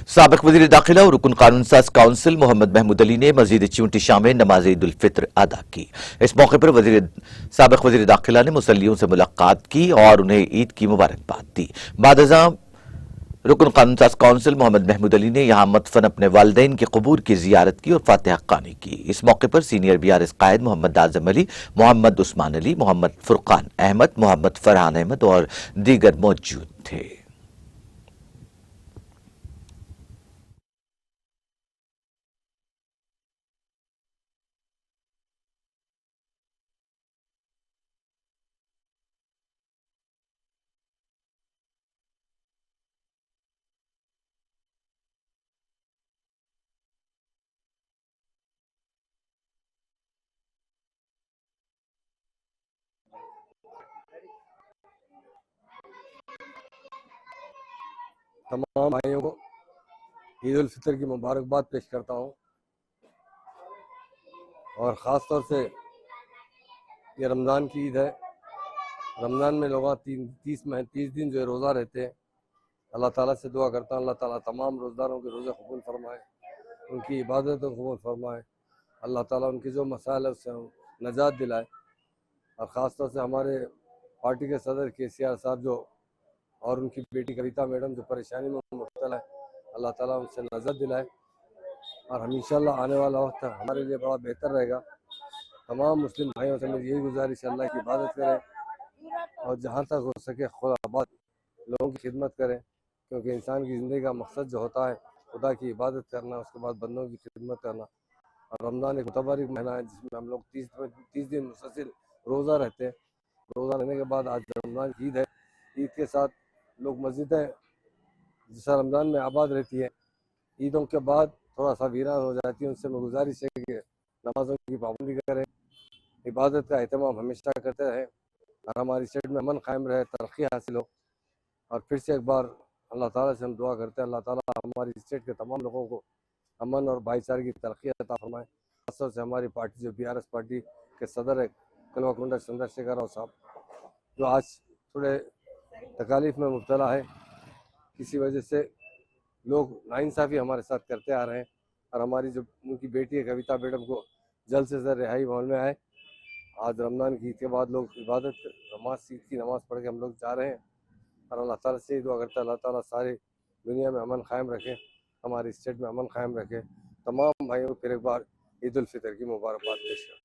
साबिक वज़ीर दाखिला और रुकन कानून साज काउंसिल मोहम्मद महमूद अली ने मस्जिद चिंटी शाह में नमाज ईद उल फित्र अदा की। इस मौके पर साबिक वज़ीर दाखिला ने मुसल्लियों से मुलाकात की और उन्हें ईद की मुबारकबाद दी। बाद रुकन कानून साज काउंसिल मोहम्मद महमूद अली ने यहाँ मदफन अपने वालिदैन के कबूर की जियारत की और फातिहा खानी की। इस मौके पर सीनियर BRS कायद मोहम्मद आजम अली, मोहम्मद उस्मान अली, मोहम्मद फुरकान अहमद, मोहम्मद फरहान अहमद और दीगर मौजूद थे। तमाम भाइयों को ईद उल फितर की मुबारकबाद पेश करता हूँ और ख़ास तौर से ये रमज़ान की ईद है। रमज़ान में लोग 30 दिन जो है रोज़ा रहते हैं। अल्लाह ताला से दुआ करता हूँ अल्लाह ताला तमाम रोज़दारों के रोज़े कबूल फरमाए, उनकी इबादतों को कबूल फरमाए, अल्लाह ताला उनकी जो मसाइल है उससे नजात दिलाए। और ख़ास तौर से हमारे पार्टी के सदर KCR साहब जो और उनकी बेटी कविता मैडम जो परेशानी में मुब्तला है, अल्लाह ताला उनसे नजर दिलाए और हम इंशाल्लाह आने वाला वक्त हमारे लिए बड़ा बेहतर रहेगा। तमाम मुस्लिम भाइयों से मेरी यही गुजारिश है, अल्लाह की इबादत करें और जहाँ तक हो सके खुदाबाद लोगों की खिदमत करें, क्योंकि इंसान की ज़िंदगी का मकसद जो होता है खुदा की इबादत करना, उसके बाद बंदों की खिदमत करना। और रमज़ान एक मुतबरिक महीना है जिसमें हम लोग 30 दिन मुसलसिल रोज़ा रहते हैं। रोज़ा रहने के बाद आज रमज़ान की ईद है। ईद के साथ लोग मस्जिदें जैसा रमज़ान में आबाद रहती है, ईदों के बाद थोड़ा सा वीरान हो जाती है। उनसे मैं गुजारिश है कि नमाज़ों की पाबंदी करें, इबादत का अहतमाम हमेशा करते रहें और हमारी स्टेट में अमन कायम रहे, तरक्की हासिल हो। और फिर से एक बार अल्लाह ताला से हम दुआ करते हैं अल्लाह ताला हमारी स्टेट के तमाम लोगों को अमन और भाईचारे की तरक्की अता फरमाए। खासतौर से हमारी पार्टी जो BRS पार्टी के सदर है कलवाकुंडा चंद्रशेखर राव साहब, जो आज थोड़े तकालीफ में मुब्तला है, किसी वजह से लोग नाइंसाफ़ी हमारे साथ करते आ रहे हैं और हमारी जो उनकी बेटी है कविता मैडम को जल्द से जल्द रिहाई माहौल में आए। आज रमज़ान की ईद के बाद लोग इबादत ईद की नमाज़ पढ़ के हम लोग जा रहे हैं और अल्लाह ताला से दुआ करते हैं अल्लाह ताला सारी दुनिया में अमन कायम रखे, हमारी स्टेट में अमन कायम रखे। तमाम भाइयों को फिर एक बार ईद उल फितर की मुबारकबाद पेश करें।